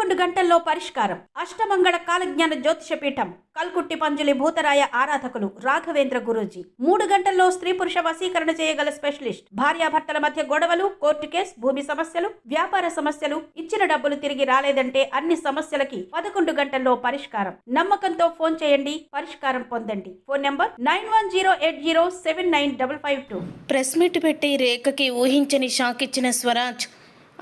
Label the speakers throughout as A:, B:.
A: 11 గంటల్లో పరిష్కారం. అష్టమంగళ కాలజ్ఞాన జ్యోతిష పీఠం, కల్కుట్టి పంజులి భూతరాయ ఆరాధకులు రాఘవేంద్ర గురూజీ. 3 గంటల్లో స్త్రీ పురుష వశీకరణ చేయగల స్పెషలిస్ట్. భార్యాభర్తల మధ్య గొడవలు, కోర్టు కేసు, భూమి సమస్యలు, వ్యాపార సమస్యలు, ఇచ్చిన డబ్బులు తిరిగి రాలేదంటే అన్ని సమస్యలకి 11 గంటల్లో పరిష్కారం. నమ్మకంతో ఫోన్ చేయండి, పరిష్కారం పొందండి. Phone number 9108079552.
B: ప్రెస్ మీట్ పెట్టి రేఖకి ఊహించని షాక్ ఇచ్చిన స్వరాజ్.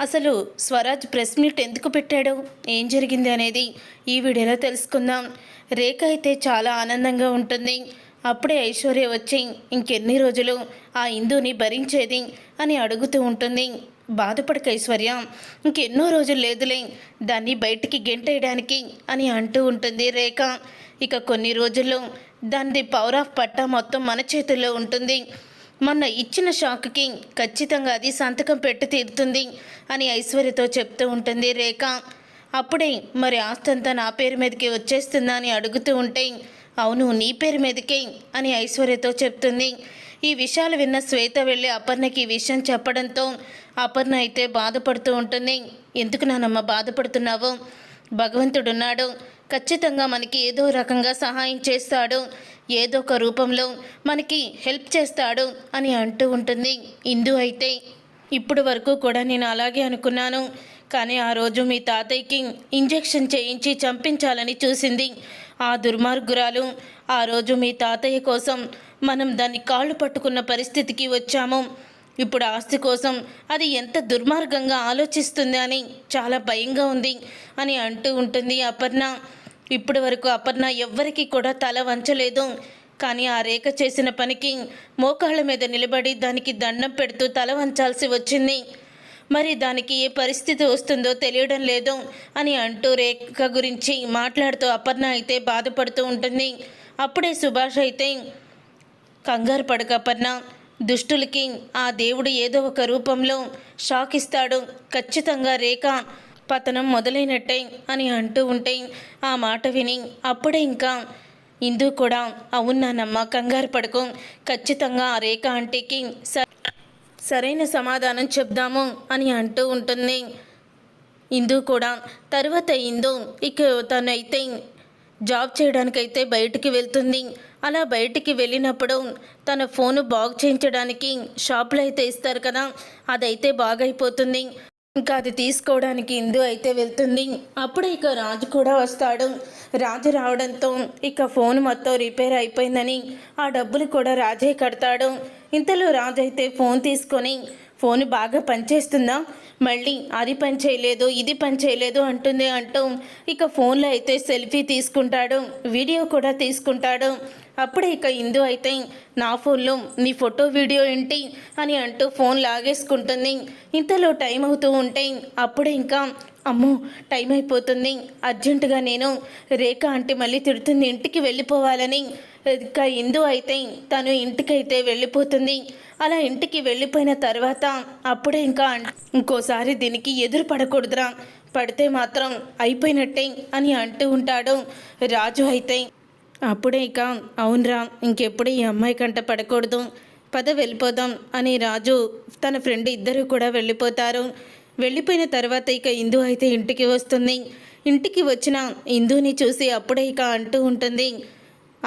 B: అసలు స్వరాజ్ ప్రెస్ మీట్ ఎందుకు పెట్టాడు, ఏం జరిగింది అనేది ఈ వీడియోలో తెలుసుకుందాం. రేఖ అయితే చాలా ఆనందంగా ఉంటుంది. అప్పుడే ఐశ్వర్య వచ్చి ఇంకెన్ని రోజులు ఆ ఇందుని భరించేది అని అడుగుతూ ఉంటుంది. బాధపడక ఐశ్వర్య, ఇంకెన్నో రోజులు లేదులే దాన్ని బయటికి గెంటేయడానికి అని అంటూ ఉంటుంది రేఖ. ఇక కొన్ని రోజుల్లో దాని పవర్ ఆఫ్ పట్టా మొత్తం మన చేతుల్లో ఉంటుంది. మొన్న ఇచ్చిన షాక్కి ఖచ్చితంగా అది సంతకం పెట్టి తీరుతుంది అని ఐశ్వర్యతో చెప్తూ ఉంటుంది రేఖ. అప్పుడే మరి ఆస్తంతా నా పేరు మీదకి వచ్చేస్తుందా అని అడుగుతూ ఉంటే, అవును నీ పేరు మీదకే అని ఐశ్వర్యతో చెప్తుంది. ఈ విషయాలు విన్న శ్వేత వెళ్ళి అపర్ణకి ఈ విషయం చెప్పడంతో అపర్ణ అయితే బాధపడుతూ ఉంటుంది. ఎందుకు నానమ్మ బాధపడుతున్నావు, భగవంతుడున్నాడు, ఖచ్చితంగా మనకి ఏదో రకంగా సహాయం చేస్తాడు, ఏదో ఒక రూపంలో మనకి హెల్ప్ చేస్తాడు అని అంటూ ఉంటుంది. ఇందు అయితే ఇప్పుడు వరకు కూడా నేను అలాగే అనుకున్నాను, కానీ ఆ రోజు మీ తాతయ్యకి ఇంజెక్షన్ చేయించి చంపించాలని చూసింది ఆ దుర్మార్గురాలు. ఆ రోజు మీ తాతయ్య కోసం మనం దాన్ని కాళ్ళు పట్టుకున్న పరిస్థితికి వచ్చాము. ఇప్పుడు ఆస్తి కోసం అది ఎంత దుర్మార్గంగా ఆలోచిస్తుంది అని చాలా భయంగా ఉంది అని అంటూ ఉంటుంది అపర్ణ. ఇప్పటి వరకు అపర్ణ ఎవ్వరికీ కూడా తల వంచలేదు, కానీ ఆ రేఖ చేసిన పనికి మోకాళ్ళ మీద నిలబడి దానికి దండం పెడుతూ తల వంచాల్సి వచ్చింది. మరి దానికి ఏ పరిస్థితి వస్తుందో తెలియడం లేదు అని అంటూ రేఖ గురించి మాట్లాడుతూ అపర్ణ అయితే బాధపడుతూ ఉంటుంది. అప్పుడే సుభాష్ అయితే, కంగారు పడక అపర్ణ, దుష్టులకి ఆ దేవుడు ఏదో ఒక రూపంలో షాక్ ఇస్తాడు, ఖచ్చితంగా రేఖ పతనం మొదలైనట్టే అని అంటూ ఉంటే ఆ మాట విని అప్పుడే ఇంకా ఇందు కూడా, అవునానమ్మ కంగారు పడకు, ఖచ్చితంగా ఆ రేఖ ఆంటీకి సరైన సమాధానం చెప్దాము అని అంటూ ఉంటుంది ఇందు కూడా. తర్వాత ఇందు ఇక తనైతే జాబ్ చేయడానికైతే బయటికి వెళ్తుంది. అలా బయటికి వెళ్ళినప్పుడు తన ఫోను బాగు చేయించడానికి షాప్లో అయితే ఇస్తారు కదా, అదైతే బాగైపోతుంది. ఇంకా అది తీసుకోవడానికి ఇందు అయితే వెళ్తుంది. అప్పుడు ఇక రాజు కూడా వస్తాడు. రాజు రావడంతో ఇక ఫోన్ మొత్తం రిపేర్ అయిపోయిందని ఆ డబ్బులు కూడా రాజే కడతాడు. ఇంతలో రాజు అయితే ఫోన్ తీసుకొని, ఫోన్ బాగా పనిచేస్తుందా, మళ్ళీ అది పని చేయలేదు ఇది పని చేయలేదు అంటుంది అంటూ ఇక ఫోన్లో అయితే సెల్ఫీ తీసుకుంటాడు, వీడియో కూడా తీసుకుంటాడు. అప్పుడే ఇక ఇందు అయితే, నా ఫోన్లో నీ ఫోటో వీడియో ఏంటి అని అంటూ ఫోన్ లాగేసుకుంటుంది. ఇంతలో టైం అవుతూ ఉంటే అప్పుడే ఇంకా, అమ్మో టైం అయిపోతుంది, అర్జెంటుగా నేను రేఖ ఆంటీ మళ్ళీ తిడుతుంది, ఇంటికి వెళ్ళిపోవాలని. ఇక ఇందు అయితే తను ఇంటికైతే వెళ్ళిపోతుంది. అలా ఇంటికి వెళ్ళిపోయిన తర్వాత అప్పుడే ఇంకా, ఇంకోసారి దీనికి ఎదురు పడకూడదురా, పడితే మాత్రం అయిపోయినట్టే అని అంటూ ఉంటాడు రాజు అయితే. అప్పుడే ఇక, అవునరా ఇంకెప్పుడు ఈ అమ్మాయి కంట పడకూడదు, పద వెళ్ళిపోదాం అని రాజు తన ఫ్రెండ్ ఇద్దరు కూడా వెళ్ళిపోతారు. వెళ్ళిపోయిన తర్వాత ఇక ఇందు అయితే ఇంటికి వస్తుంది. ఇంటికి వచ్చిన ఇందుని చూసి అప్పుడే ఇక అంటూ ఉంటుంది,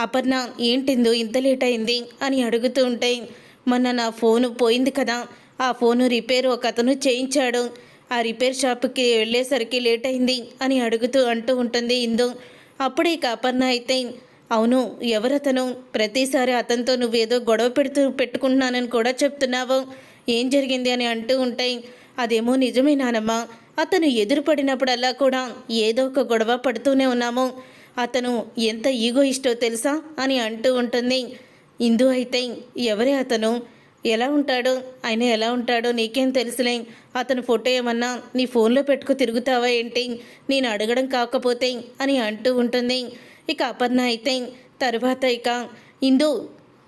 B: అపర్ణ ఏంటిందు ఇంత లేట్ అయింది అని అడుగుతూ ఉంటే, మొన్న నా ఫోను పోయింది కదా, ఆ ఫోను రిపేర్ ఒక అతను చేయించాడు, ఆ రిపేర్ షాప్కి వెళ్ళేసరికి లేట్ అయింది అని అంటూ ఉంటుంది ఇందు. అప్పుడే ఇక అపర్ణ అయితే, అవును ఎవరతను, ప్రతిసారి అతనితో నువ్వేదో గొడవ పెట్టుకుంటున్నానని కూడా చెప్తున్నావు, ఏం జరిగింది అని అంటూ ఉంటాయి. అదేమో నిజమేనానమ్మా, అతను ఎదురుపడినప్పుడల్లా కూడా ఏదో ఒక గొడవ పడుతూనే ఉన్నాము, అతను ఎంత ఈగోయిస్టో తెలుసా అని అంటూ ఉంటుంది ఇందు అయితే. ఎవరే అతను, ఎలా ఉంటాడో, ఆయన ఎలా ఉంటాడో నీకేం తెలుసులే, అతను ఫోటో ఏమన్నా నీ ఫోన్లో పెట్టుకు తిరుగుతావా ఏంటి, నేను అడగడం కాకపోతే అని అంటూ ఉంటుంది. ఇక అపర్ణ అయితే తర్వాత ఇక, ఇందు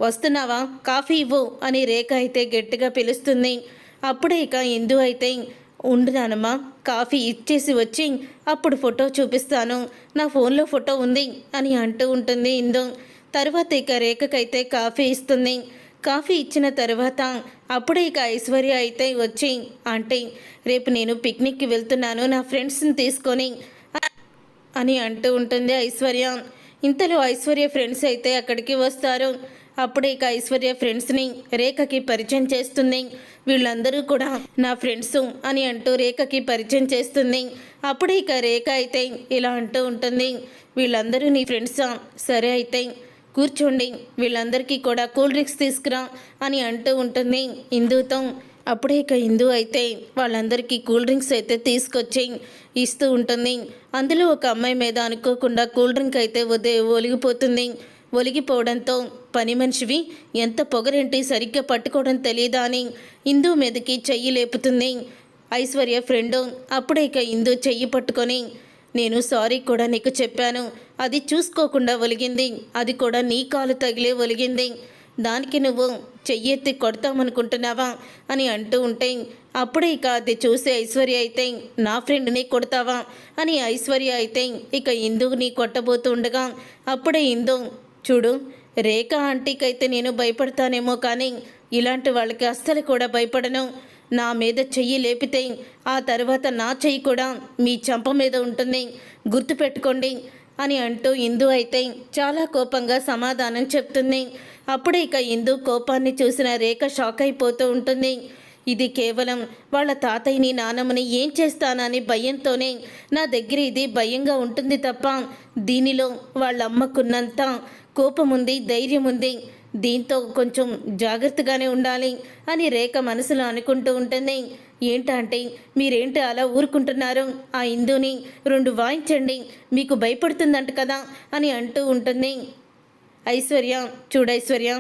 B: వస్తున్నావా, కాఫీ ఇవ్వు అని రేఖ అయితే గట్టిగా పిలుస్తుంది. అప్పుడే ఇక ఇందు అయితే, ఉండునానమ్మా కాఫీ ఇచ్చేసి వచ్చి అప్పుడు ఫోటో చూపిస్తాను, నా ఫోన్లో ఫోటో ఉంది అని అంటూ ఉంటుంది ఇందు. తర్వాత ఇక రేఖకైతే కాఫీ ఇస్తుంది. కాఫీ ఇచ్చిన తర్వాత అప్పుడే ఇక ఐశ్వర్య అయితే వచ్చి, అంటే రేపు నేను పిక్నిక్కి వెళ్తున్నాను నా ఫ్రెండ్స్ని తీసుకొని అని అంటూ ఉంటుంది ఐశ్వర్య. ఇంతలో ఐశ్వర్య ఫ్రెండ్స్ అయితే అక్కడికి వస్తారు. అప్పుడే ఇక ఐశ్వర్య ఫ్రెండ్స్ని రేఖకి పరిచయం చేస్తుంది. వీళ్ళందరూ కూడా నా ఫ్రెండ్స్ అని అంటూ రేఖకి పరిచయం చేస్తుంది. అప్పుడే ఇక రేఖ అయితే ఇలా అంటూ ఉంటుంది, వీళ్ళందరూ నీ ఫ్రెండ్సా, సరే అయితే కూర్చోండి, వీళ్ళందరికీ కూడా కూల్ డ్రింక్స్ తీసుకురా అని అంటూ ఉంటుంది ఇందుతో. అప్పుడే ఇక ఇందు అయితే వాళ్ళందరికీ కూల్ డ్రింక్స్ అయితే తీసుకొచ్చి ఇస్తూ ఉంటుంది. అందులో ఒక అమ్మాయి మీద అనుకోకుండా కూల్ డ్రింక్ అయితే ఒలిగిపోతుంది. ఒలిగిపోవడంతో పని మనిషివి ఎంత పొగరేంటి, సరిగ్గా పట్టుకోవడం తెలియదా అని ఇందు మీదకి చెయ్యి లేపుతుంది ఐశ్వర్య ఫ్రెండు. అప్పుడే ఇక ఇందు చెయ్యి పట్టుకొని, నేను సారీ కూడా నీకు చెప్పాను, అది చూసుకోకుండా ఒలిగింది, అది కూడా నీ కాలు తగిలే ఒలిగింది, దానికి నువ్వు చెయ్యెత్తి కొడతామనుకుంటున్నావా అని అంటూ ఉంటే అప్పుడే ఇక అది చూసి ఐశ్వర్య అయితే నా ఫ్రెండ్ని కొడతావా అని ఐశ్వర్య అయితే ఇక ఇందుని కొట్టబోతూ ఉండగా అప్పుడే ఇందు, చూడు రేఖ ఆంటీకైతే నేను భయపడతానేమో కానీ ఇలాంటి వాళ్ళకి అస్సలు కూడా భయపడను, నా మీద చెయ్యి లేపితే ఆ తర్వాత నా చెయ్యి కూడా మీ చంప మీద ఉంటుంది, గుర్తుపెట్టుకోండి అని అంటూ ఇందు అయితే చాలా కోపంగా సమాధానం చెప్తుంది. అప్పుడే ఇక ఇందు కోపాన్ని చూసిన రేఖ షాక్ అయిపోతూ ఉంటుంది. ఇది కేవలం వాళ్ళ తాతయ్యని నానమ్మని ఏం చేస్తానని భయంతోనే నా దగ్గర ఇది భయంగా ఉంటుంది తప్ప దీనిలో వాళ్ళ అమ్మకున్నంత కోపం ఉంది, ధైర్యం ఉంది, దీంతో కొంచెం జాగ్రత్తగానే ఉండాలి అని రేఖ మనసులో అనుకుంటూ ఉంటుంది. ఏంటంటే మీరేంటి అలా ఊరుకుంటున్నారు, ఆ ఇందుని 2 వాయించండి, మీకు భయపడుతుందంట కదా అని అంటూ ఉంటుంది ఐశ్వర్య. చూడైశ్వర్య,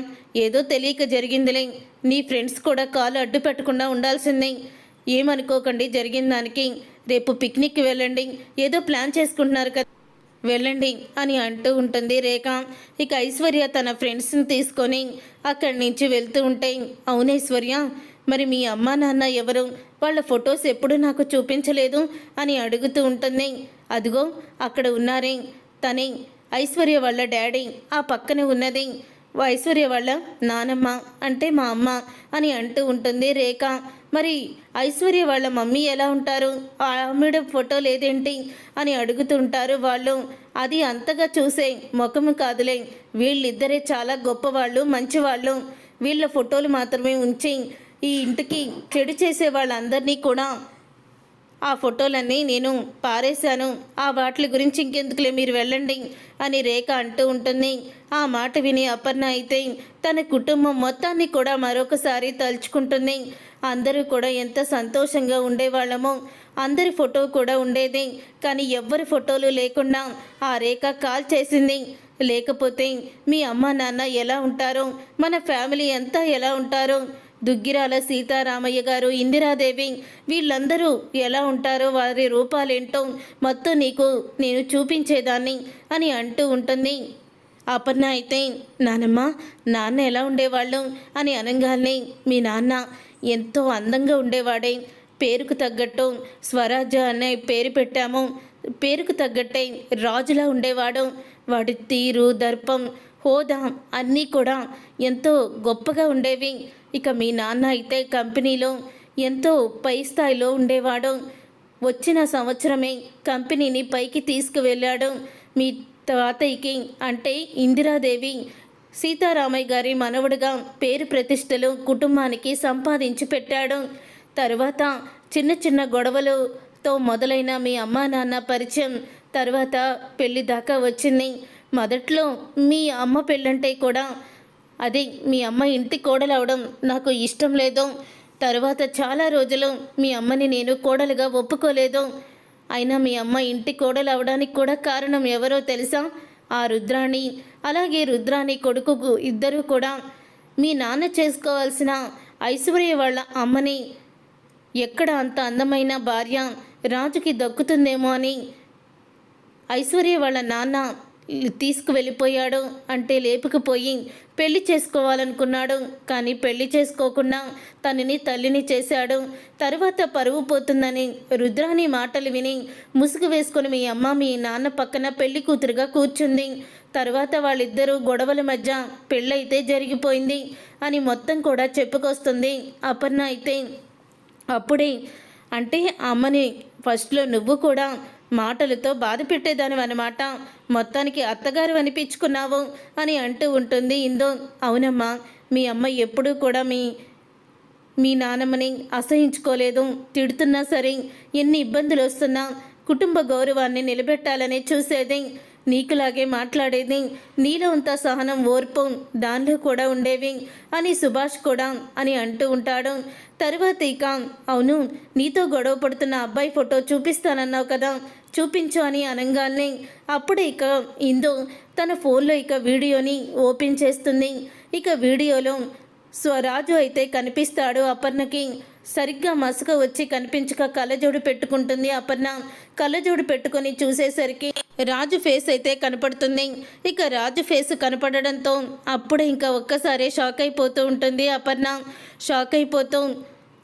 B: ఏదో తెలియక జరిగిందిలే, నీ ఫ్రెండ్స్ కూడా కాలు అడ్డు పెట్టకుండా ఉండాల్సిందే, ఏమనుకోకండి జరిగిన దానికి, రేపు పిక్నిక్కి వెళ్ళండి, ఏదో ప్లాన్ చేసుకుంటున్నారు కదా వెళ్ళండి అని అంటూ ఉంటుంది రేఖ. ఇక ఐశ్వర్య తన ఫ్రెండ్స్ని తీసుకొని అక్కడి నుంచి వెళ్తూ ఉంటే, అవునైశ్వర్య మరి మీ అమ్మా నాన్న ఎవరు, వాళ్ళ ఫొటోస్ ఎప్పుడు నాకు చూపించలేదు అని అడుగుతూ ఉంటుంది. అదిగో అక్కడ ఉన్నారే, తనే ఐశ్వర్య వాళ్ళ డాడీ, ఆ పక్కన ఉన్నది ఐశ్వర్య వాళ్ళ నానమ్మ, అంటే మా అమ్మ అని అంటూ ఉంటుంది రేఖ. మరి ఐశ్వర్య వాళ్ళ మమ్మీ ఎలా ఉంటారు, ఆవిడ ఫోటో లేదేంటి అని అడుగుతుంటారు వాళ్ళు. అది అంతగా చూసే ముఖము కాదులే, వీళ్ళిద్దరే చాలా గొప్పవాళ్ళు, మంచివాళ్ళు, వీళ్ళ ఫోటోలు మాత్రమే ఉంచి ఈ ఇంటికి చెడు చేసే వాళ్ళందరినీ కూడా ఆ ఫోటోలన్నీ నేను పారేశాను, ఆ వాటి గురించి ఇంకెందుకులే మీరు వెళ్ళండి అని రేఖ అంటూ ఉంటుంది. ఆ మాట విని అపర్ణ అయితే తన కుటుంబం మొత్తాన్ని కూడా మరొకసారి తలుచుకుంటుంది. అందరూ కూడా ఎంత సంతోషంగా ఉండేవాళ్ళమో, అందరి ఫోటో కూడా ఉండేది, కానీ ఎవ్వరి ఫోటోలు లేకుండా ఆ రేఖ కాల్ చేసింది. లేకపోతే మీ అమ్మ నాన్న ఎలా ఉంటారో, మన ఫ్యామిలీ అంతా ఎలా ఉంటారో, దుగ్గిరాల సీతారామయ్య గారు, ఇందిరాదేవి వీళ్ళందరూ ఎలా ఉంటారో, వారి రూపాలేంటో మొత్తం నీకు నేను చూపించేదాన్ని అని అంటూ ఉంటుంది. అపర్ణ అయితే నానమ్మ నాన్న ఎలా ఉండేవాళ్ళు అని అనగానే, మీ నాన్న ఎంతో అందంగా ఉండేవాడే, పేరుకు తగ్గట్టు స్వరాజ్య అనే పేరు పెట్టాము, పేరుకు తగ్గట్టే రాజులా ఉండేవాడు, వాడి తీరు, దర్పం, హోదా అన్నీ కూడా ఎంతో గొప్పగా ఉండేవి. ఇక మీ నాన్న అయితే కంపెనీలో ఎంతో పై స్థాయిలో ఉండేవాడు, వచ్చిన సంవత్సరమే కంపెనీని పైకి తీసుకువెళ్ళాడు. మీ తాతయ్యకి అంటే ఇందిరాదేవి సీతారామయ్య గారి మనవడుగా పేరు ప్రతిష్టలు కుటుంబానికి సంపాదించి పెట్టాడు. తర్వాత చిన్న చిన్న గొడవలతో మొదలైన మీ అమ్మా నాన్న పరిచయం తర్వాత పెళ్లి దాకా వచ్చింది. మొదట్లో మీ అమ్మ పెళ్ళంటే కూడా అది మీ అమ్మ ఇంటి కోడలవడం నాకు ఇష్టం లేదు. తర్వాత చాలా రోజులు మీ అమ్మని నేను కోడలుగా ఒప్పుకోలేదు. అయినా మీ అమ్మ ఇంటి కోడలు అవడానికి కూడా కారణం ఎవరో తెలుసా? ఆ రుద్రాణి, అలాగే రుద్రాణి కొడుకు ఇద్దరూ కూడా మీ నాన్న చేసుకోవాల్సిన ఐశ్వర్య వాళ్ళ అమ్మని ఎక్కడ అంత అందమైన భార్య రాజుకి దక్కుతుందేమో అని ఐశ్వర్య వాళ్ళ నాన్న తీసుకువెళ్ళిపోయాడు. అంటే లేపుకుపోయి పెళ్లి చేసుకోవాలనుకున్నాడు. కానీ పెళ్లి చేసుకోకుండా తనని తల్లిని చేశాడు. తరువాత పరువు పోతుందని రుద్రాని మాటలు విని ముసుగు వేసుకొని మీ అమ్మ మీ నాన్న పక్కన పెళ్లి కూతురుగా కూర్చుంది. తర్వాత వాళ్ళిద్దరూ గొడవల మధ్య పెళ్ళైతే జరిగిపోయింది అని మొత్తం కూడా చెప్పుకొస్తుంది అపర్ణ. అయితే అప్పుడే అంటే అమ్మని ఫస్ట్లో నువ్వు కూడా మాటలతో బాధ పెట్టేదానివి అన్నమాట, మొత్తానికి అత్తగారు అనిపించుకున్నావు అని అంటూ ఉంటుంది ఇందు. అవునమ్మా, మీ అమ్మ ఎప్పుడూ కూడా మీ నాన్నమ్మని అసహించుకోలేదు. తిడుతున్నా సరే, ఎన్ని ఇబ్బందులు వస్తున్నా కుటుంబ గౌరవాన్ని నిలబెట్టాలని చూసేది. నీకులాగే మాట్లాడేది. నీలో అంత సహనం, ఓర్పు దానిలో కూడా ఉండేవి అని సుభాష్ కూడా అని అంటూ ఉంటాడు. తర్వాత ఇక అవును, నీతో గొడవ పడుతున్న అబ్బాయి ఫోటో చూపిస్తానన్నావు కదా, చూపించు అని అనగానే అప్పుడే ఇక ఇందు తన ఫోన్లో ఇక వీడియోని ఓపెన్ చేస్తుంది. ఇక వీడియోలో స్వరాజు అయితే కనిపిస్తాడు అపర్ణకి. సరిగ్గా మసక వచ్చి కనిపించక కళ్ళజోడు పెట్టుకుంటుంది అపర్ణ. కళ్ళజోడు పెట్టుకొని చూసేసరికి రాజు ఫేస్ అయితే కనపడుతుంది. ఇక రాజు ఫేస్ కనపడడంతో అప్పుడే ఇంకా ఒక్కసారి షాక్ అయిపోతూ ఉంటుంది అపర్ణ. షాక్ అయిపోతూ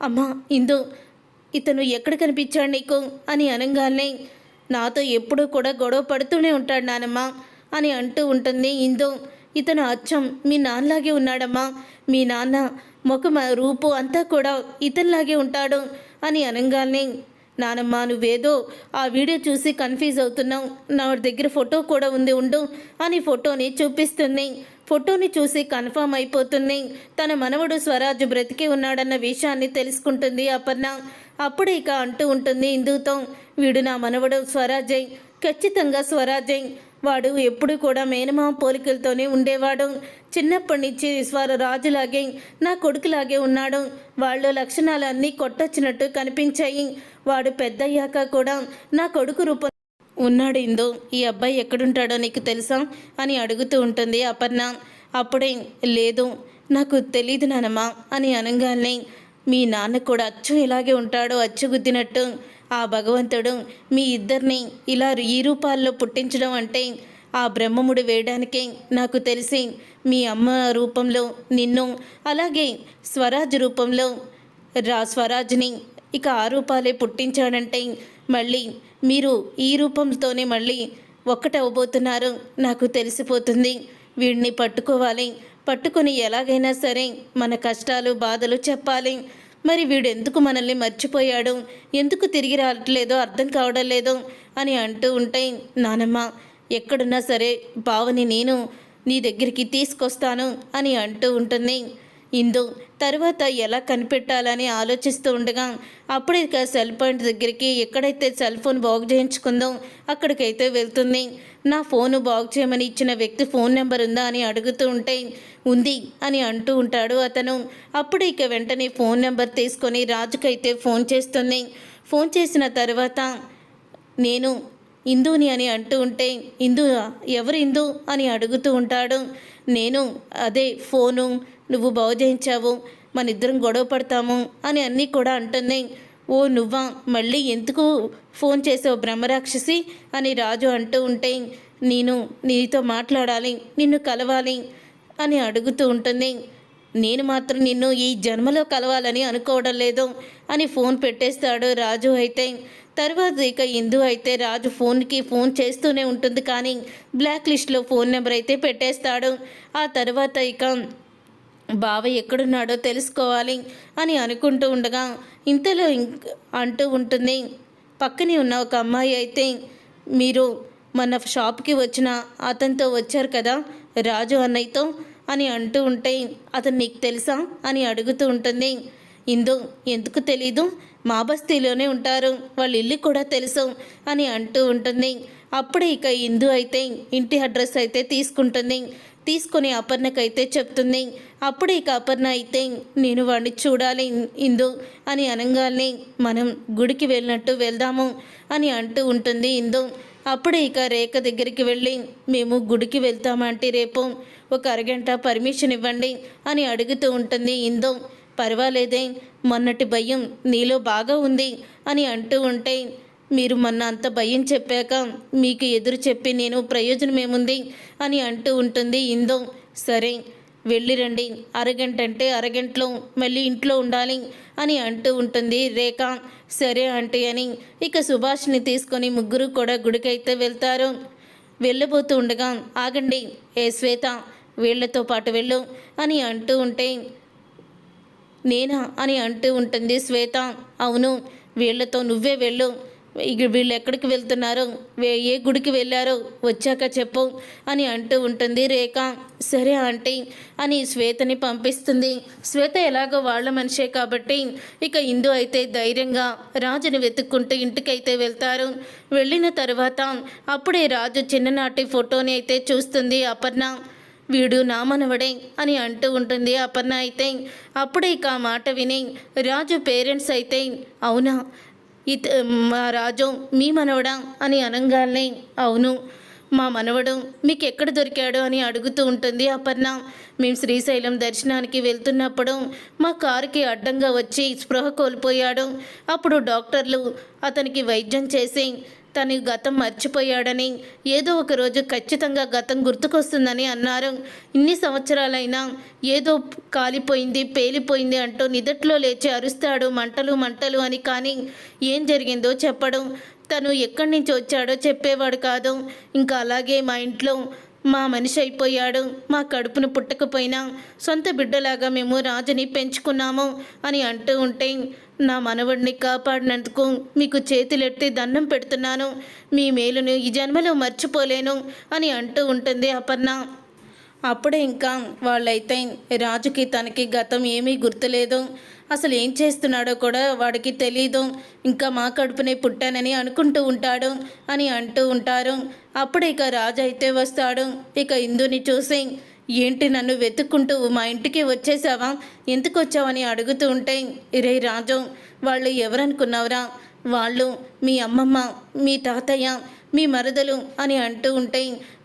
B: అమ్మా ఇందు, ఇతను ఎక్కడ కనిపించాడు నీకు అని అనగానే నాతో ఎప్పుడూ కూడా గొడవ పడుతూనే ఉంటాడు నానమ్మ అని అంటూ ఉంటుంది ఇందు. ఇతను అచ్చం మీ నాన్నలాగే ఉన్నాడమ్మా, మీ నాన్న ముఖం రూపు అంతా కూడా ఇతనిలాగే ఉంటాడు అని అనగానే నానమ్మ నువ్వేదో ఆ వీడియో చూసి కన్ఫ్యూజ్ అవుతున్నావు, నా దగ్గర ఫోటో కూడా ఉంది ఉండు అని ఫోటోని చూపిస్తుంది. ఫోటోని చూసి కన్ఫర్మ్ అయిపోతుంది. తన మనవడు స్వరాజు బ్రతికి ఉన్నాడన్న విషయాన్ని తెలుసుకుంటుంది అపర్ణ. అప్పుడు ఇక అంటూ ఉంటుంది ఇందుతో, వీడు నా మనవడు స్వరాజయ్, ఖచ్చితంగా స్వరాజయ్. వాడు ఎప్పుడు కూడా మేనమామ పోలికలతోనే ఉండేవాడు. చిన్నప్పటి నుంచి రాజులాగే నా కొడుకులాగే ఉన్నాడు. వాళ్ళ లక్షణాలు అన్నీ కొట్టొచ్చినట్టు కనిపించాయి. వాడు పెద్దయ్యాక కూడా నా కొడుకు రూపం ఉన్నాడు ఇందు. ఈ అబ్బాయి ఎక్కడుంటాడో నీకు తెలుసా అని అడుగుతూ ఉంటుంది అపర్ణ. అప్పుడే లేదు నాకు తెలీదు నానమ్మ అని అనగానే మీ నాన్న కూడా అచ్చు ఇలాగే ఉంటాడు, అచ్చుగుద్దినట్టు. ఆ భగవంతుడు మీ ఇద్దరిని ఇలా ఈ రూపాల్లో పుట్టించడం అంటే ఆ బ్రహ్మముడు వేయడానికే నాకు తెలిసి మీ అమ్మ రూపంలో నిన్ను, అలాగే స్వరాజ్ రూపంలో స్వరాజ్ని ఇక ఆ రూపాలే పుట్టించాడంటే మళ్ళీ మీరు ఈ రూపంతోనే మళ్ళీ ఒక్కటవబోతున్నారు నాకు తెలిసిపోతుంది. వీడిని పట్టుకోవాలి, పట్టుకొని ఎలాగైనా సరే మన కష్టాలు బాధలు చెప్పాలి. మరి వీడు ఎందుకు మనల్ని మర్చిపోయాడు, ఎందుకు తిరిగి రావట్లేదో అర్థం కావడం లేదు అని అంటూ ఉంటే నానమ్మ ఎక్కడున్నా సరే బావని నేను నీ దగ్గరికి తీసుకొస్తాను అని అంటూ ఉంటుంది ఇందు. తర్వాత ఎలా కనిపెట్టాలని ఆలోచిస్తూ ఉండగా అప్పుడే ఇక సెల్ పాయింట్ దగ్గరికి ఎక్కడైతే సెల్ ఫోన్ బాగు చేయించుకుందో అక్కడికైతే వెళ్తుంది. నా ఫోను బాగు చేయమని ఇచ్చిన వ్యక్తి ఫోన్ నెంబర్ ఉందా అని అడుగుతూ ఉంటే ఉంది అని అంటూ ఉంటాడు అతను. అప్పుడు ఇక వెంటనే ఫోన్ నెంబర్ తీసుకొని రాజుకైతే ఫోన్ చేస్తుంది. ఫోన్ చేసిన తర్వాత నేను ఇందుని అని అంటూ ఉంటే ఇందు ఎవరు ఇందు అని అడుగుతూ ఉంటాడు. నేను అదే ఫోను నువ్వు బాగు చేయించావు, మన ఇద్దరం గొడవ పడతాము అని అన్నీ కూడా అంటుంది. ఓ నువ్వా, మళ్ళీ ఎందుకు ఫోన్ చేసావు బ్రహ్మరాక్షసి అని రాజు అంటూ ఉంటే నేను నీతో మాట్లాడాలి, నిన్ను కలవాలి అని అడుగుతూ ఉంటుంది. నేను మాత్రం నిన్ను ఈ జన్మలో కలవాలని అనుకోవడం లేదు అని ఫోన్ పెట్టేస్తాడు రాజు. అయితే తర్వాత ఇక ఇందు అయితే రాజు ఫోన్కి ఫోన్ చేస్తూనే ఉంటుంది, కానీ బ్లాక్ లిస్ట్లో ఫోన్ నెంబర్ అయితే పెట్టేస్తాడు. ఆ తర్వాత ఇక బావ ఎక్కడున్నాడో తెలుసుకోవాలి అని అనుకుంటూ ఉండగా ఇంతలో అంటూ ఉంటుంది పక్కనే ఉన్న ఒక అమ్మాయి అయితే, మీరు మన షాప్కి వచ్చిన అతనితో వచ్చారు కదా రాజు అన్నయ్యతో అని అంటూ ఉంటే అతను నీకు తెలుసా అని అడుగుతూ ఉంటుంది. ఇందు ఎందుకు తెలీదు, మా బస్తీలోనే ఉంటారు, వాళ్ళ ఇల్లు కూడా తెలుసు అని అంటూ ఉంటుంది. అప్పుడే ఇక ఇందు అయితే ఇంటి అడ్రస్ అయితే తీసుకుంటుంది. తీసుకొని అపర్ణకైతే చెప్తుంది. అప్పుడే ఇక అపర్ణ అయితే నేను వాడిని చూడాలి ఇందు అని అనగానే మనం గుడికి వెళ్ళినట్టు వెళ్దాము అని అంటూ ఉంటుంది ఇందు. అప్పుడే ఇక రేఖ దగ్గరికి వెళ్ళి మేము గుడికి వెళ్తామంటే రేపు ఒక అరగంట పర్మిషన్ ఇవ్వండి అని అడుగుతూ ఉంటుంది ఇందు. పర్వాలేదే, మొన్నటి భయం నీలో బాగా ఉంది అని అంటూ ఉంటే మీరు మొన్న అంత భయం చెప్పాక మీకు ఎదురు చెప్పి నేను ప్రయోజనం ఏముంది అని అంటూ ఉంటుంది ఇందు. సరే వెళ్ళిరండి, అరగంట అంటే అరగంటలో మళ్ళీ ఇంట్లో ఉండాలి అని అంటూ ఉంటుంది రేఖ. సరే ఆంటీ అని ఇక సుభాష్ని తీసుకొని ముగ్గురు కూడా గుడికైతే వెళ్తారు. వెళ్ళబోతూ ఉండగా ఆగండి, ఏ శ్వేత వీళ్లతో పాటు వెళ్ళు అని అంటూ ఉంటే నేనా అని అంటూ ఉంటుంది శ్వేత. అవును, వీళ్లతో నువ్వే వెళ్ళు. వీళ్ళు ఎక్కడికి వెళ్తున్నారో, ఏ గుడికి వెళ్ళారో వచ్చాక చెప్పు అని అంటూ ఉంటుంది రేఖ. సరే ఆంటీ అని శ్వేతని పంపిస్తుంది. శ్వేత ఎలాగో వాళ్ళ మనిషే కాబట్టి ఇక ఇందు అయితే ధైర్యంగా రాజుని వెతుక్కుంటూ ఇంటికైతే వెళ్తారు. వెళ్ళిన తర్వాత అప్పుడే రాజు చిన్ననాటి ఫోటోని అయితే చూస్తుంది అపర్ణ. వీడు నా మనవడే అని అంటూ ఉంటుంది అపర్ణ అయితే. అప్పుడే ఇక ఆ మాట విని రాజు పేరెంట్స్ అయితే అవునా మా రాజు మీ మనవడా అని అనగానే అవును మా మనవడు మీకు ఎక్కడ దొరికాడు అని అడుగుతూ ఉంటుంది అపర్ణ. మేము శ్రీశైలం దర్శనానికి వెళ్తున్నప్పుడు మా కారుకి అడ్డంగా వచ్చి స్పృహ కోల్పోయాడు. అప్పుడు డాక్టర్లు అతనికి వైద్యం చేసి తను గతం మర్చిపోయాడని, ఏదో ఒక రోజు ఖచ్చితంగా గతం గుర్తుకొస్తుందని అన్నారు. ఇన్ని సంవత్సరాలైనా ఏదో కాలిపోయింది పేలిపోయింది అంటూ నిదట్లో లేచి అరుస్తాడు మంటలు మంటలు అని. కానీ ఏం జరిగిందో చెప్పడం, తను ఎక్కడి నుంచి వచ్చాడో చెప్పేవాడు కాదు. ఇంకా అలాగే మా ఇంట్లో మా మనిషి అయిపోయాడు. మా కడుపును పుట్టకపోయినా సొంత బిడ్డలాగా మేము రాజుని పెంచుకున్నాము అని అంటూ ఉంటే నా మనవడిని కాపాడినందుకు మీకు చేతులెత్తి దండం పెడుతున్నాను. మీ మేలును ఈ జన్మలో మర్చిపోలేను అని అంటూ ఉంటుంది అపర్ణ. అప్పుడే ఇంకా వాళ్ళైతే రాజుకి తనకి గతం ఏమీ గుర్తులేదు, అసలు ఏం చేస్తున్నాడో కూడా వాడికి తెలీదు. ఇంకా మా కడుపునే పుట్టానని అనుకుంటూ ఉంటాడు అని అంటూ ఉంటారు. అప్పుడు ఇక రాజు అయితే వస్తాడు. ఇక ఇందుని చూసి ఏంటి నన్ను వెతుక్కుంటూ మా ఇంటికి వచ్చేసావా, ఎందుకు వచ్చావని అడుగుతూ ఉంటే రే రాజు వాళ్ళు ఎవరనుకున్నావురా, వాళ్ళు మీ అమ్మమ్మ మీ తాతయ్య మీ మరదలు అని అంటూ ఉంటే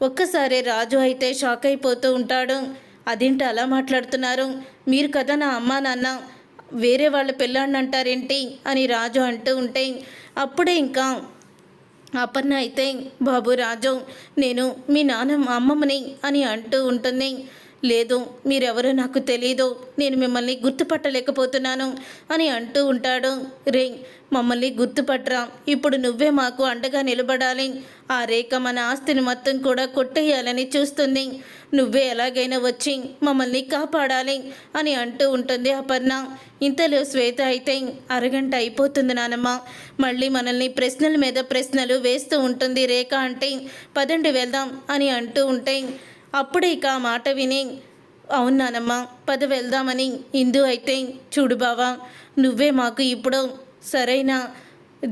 B: ఒక్కసారి రాజు అయితే షాక్ అయిపోతూ ఉంటాడు. అదేంటి అలా మాట్లాడుతున్నారు, మీరు కదా నా అమ్మా నాన్న, వేరే వాళ్ళ పిల్లాడిని అంటారేంటి అని రాజు అంటూ ఉంటే అప్పుడే ఇంకా అపర్ణ అయితే బాబు రాజు నేను మీ నాన్న అమ్మమ్మని అని అంటూ ఉంటుంది. లేదు మీరెవరో నాకు తెలీదు, నేను మిమ్మల్ని గుర్తుపట్టలేకపోతున్నాను అని అంటూ ఉంటాడు. రే మమ్మల్ని గుర్తుపట్టరా, ఇప్పుడు నువ్వే మాకు అండగా నిలబడాలి. ఆ రేఖ మన ఆస్తిని మొత్తం కూడా కొట్టేయాలని చూస్తుంది, నువ్వే ఎలాగైనా వచ్చి మమ్మల్ని కాపాడాలి అని అంటూ ఉంటుంది అపర్ణ. ఇంతలో శ్వేత అయితే అరగంట అయిపోతుంది నానమ్మ, మళ్ళీ మనల్ని ప్రశ్నల మీద ప్రశ్నలు వేస్తూ ఉంటుంది రేఖ అంటే పదండి వెళ్దాం అని అంటూ ఉంటే అప్పుడే ఇక ఆ మాట విని అవును నానమ్మ పద వెళ్దామని ఇందు అయితే చూడు బావా నువ్వే మాకు ఇప్పుడు సరైన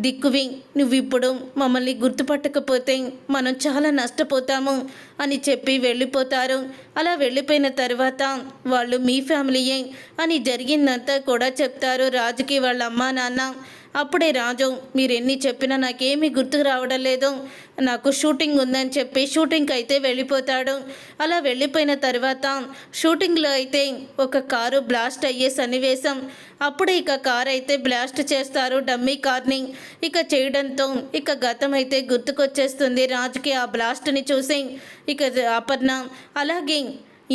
B: దిక్కువి, నువ్వు ఇప్పుడు మమ్మల్ని గుర్తుపట్టకపోతే మనం చాలా నష్టపోతాము అని చెప్పి వెళ్ళిపోతారు. అలా వెళ్ళిపోయిన తర్వాత వాళ్ళు మీ ఫ్యామిలీయే అని జరిగిందంతా కూడా చెప్తారు రాజుకి వాళ్ళ అమ్మా నాన్న. అప్పుడే రాజు మీరెన్ని చెప్పినా నాకేమీ గుర్తుకు రావడం లేదు, నాకు షూటింగ్ ఉందని చెప్పి షూటింగ్కి అయితే వెళ్ళిపోతాడు. అలా వెళ్ళిపోయిన తర్వాత షూటింగ్లో అయితే ఒక కారు బ్లాస్ట్ అయ్యే సన్నివేశం. అప్పుడే ఇక కారు అయితే బ్లాస్ట్ చేస్తారు డమ్మీ కార్ని. ఇక చేయడంతో ఇక గతం అయితే గుర్తుకొచ్చేస్తుంది రాజుకి ఆ బ్లాస్ట్ని చూసి. ఇక అపర్ణ అలాగే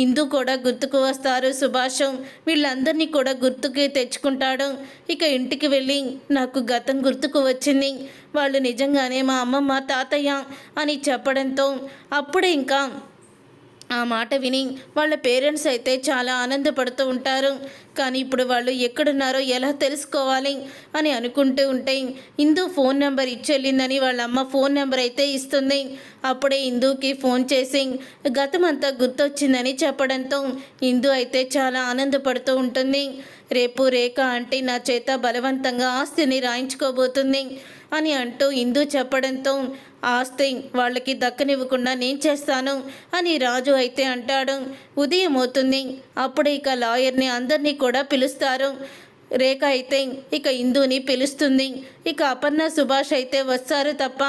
B: ఇందు కూడా గుర్తుకు వస్తారు. సుభాష్ వీళ్ళందరినీ కూడా గుర్తుకి తెచ్చుకుంటాడు. ఇక ఇంటికి వెళ్ళి నాకు గతం గుర్తుకు వచ్చింది, వాళ్ళు నిజంగానే మా అమ్మమ్మ తాతయ్య అని చెప్పడంతో అప్పుడే ఇంకా ఆ మాట విని వాళ్ళ పేరెంట్స్ అయితే చాలా ఆనందపడుతూ ఉంటారు. కానీ ఇప్పుడు వాళ్ళు ఎక్కడున్నారో ఎలా తెలుసుకోవాలి అని అనుకుంటూ ఉంటే ఇందు ఫోన్ నెంబర్ ఇచ్చెళ్ళిందని వాళ్ళ అమ్మ ఫోన్ నెంబర్ అయితే ఇస్తుంది. అప్పుడే ఇందుకి ఫోన్ చేసి గతమంతా గుర్తొచ్చిందని చెప్పడంతో ఇందు అయితే చాలా ఆనందపడుతూ ఉంటుంది. రేపు రేఖ ఆంటీ నా చేత బలవంతంగా ఆస్తిని రాయించుకోబోతుంది అని అంటూ ఇందు చెప్పడంతో ఆస్తి వాళ్ళకి దక్కనివ్వకుండా నేను చేస్తాను అని రాజు అయితే అంటాడు. ఉదయం అవుతుంది. అప్పుడు ఇక లాయర్ని అందరినీ కూడా పిలుస్తారు. రేఖ అయితే ఇక ఇందుని పిలుస్తుంది. ఇక అపర్ణ సుభాష్ అయితే వస్తారు తప్ప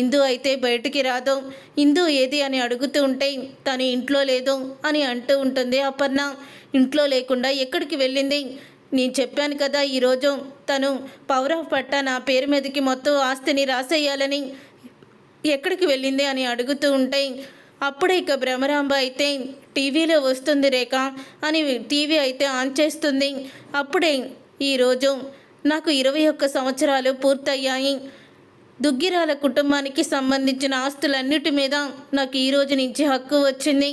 B: ఇందు అయితే బయటికి రాదు. ఇందు ఏది అని అడుగుతూ ఉంటే తను ఇంట్లో లేదు అని అంటూ ఉంటుంది అపర్ణ. ఇంట్లో లేకుండా ఎక్కడికి వెళ్ళింది, నేను చెప్పాను కదా ఈరోజు తను పవర్ ఆఫ్ పట్టా నా పేరు మీదకి మొత్తం ఆస్తిని రాసేయాలని ఎక్కడికి వెళ్ళింది అని అడుగుతూ ఉంటే అప్పుడే ఇక భ్రమరాంబ అయితే టీవీలో వస్తుంది రేఖ అని టీవీ అయితే ఆన్ చేస్తుంది. అప్పుడే ఈరోజు నాకు 21 సంవత్సరాలు పూర్తయ్యాయి. దుగ్గిరాల కుటుంబానికి సంబంధించిన ఆస్తులన్నిటి మీద నాకు ఈ రోజు నుంచి హక్కు వచ్చింది.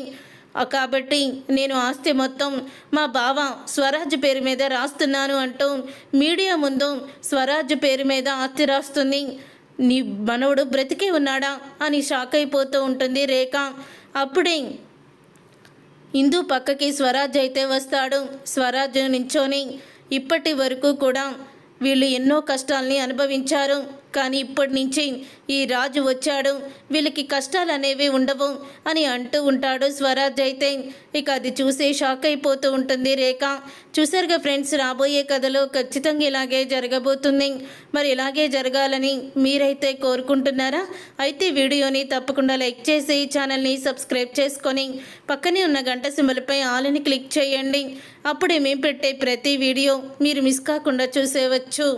B: కాబట్టి నేను ఆస్తి మొత్తం మా బావ స్వరాజ్ పేరు మీద రాస్తున్నాను అంటూ మీడియా ముందు స్వరాజ్ పేరు మీద ఆస్తి రాస్తుంది. నీ మనవడు బ్రతికే ఉన్నాడా అని షాక్ అయిపోతూ ఉంటుంది రేఖ. అప్పుడే ఇందు పక్కకి స్వరాజ్ అయితే వస్తాడు. స్వరాజ్ నించొని ఇప్పటి వరకు కూడా వీళ్ళు ఎన్నో కష్టాలని అనుభవించారు, కానీ ఇప్పటి నుంచి ఈ రాజు వచ్చాడు, వీళ్ళకి కష్టాలు అనేవి ఉండవు అని అంటూ ఉంటాడు స్వరాజ్ అయితే. ఇక అది చూసి షాక్ అయిపోతూ ఉంటుంది రేఖ. చూసారుగా ఫ్రెండ్స్, రాబోయే కథలో ఖచ్చితంగా ఇలాగే జరగబోతుంది. మరి ఇలాగే జరగాలని మీరైతే కోరుకుంటున్నారా? అయితే వీడియోని తప్పకుండా లైక్ చేసి ఛానల్ని సబ్స్క్రైబ్ చేసుకొని పక్కనే ఉన్న గంట సింబల్పై ఆల్ అని క్లిక్ చేయండి. అప్పుడే మేము పెట్టే ప్రతి వీడియో మీరు మిస్ కాకుండా చూసేవచ్చు.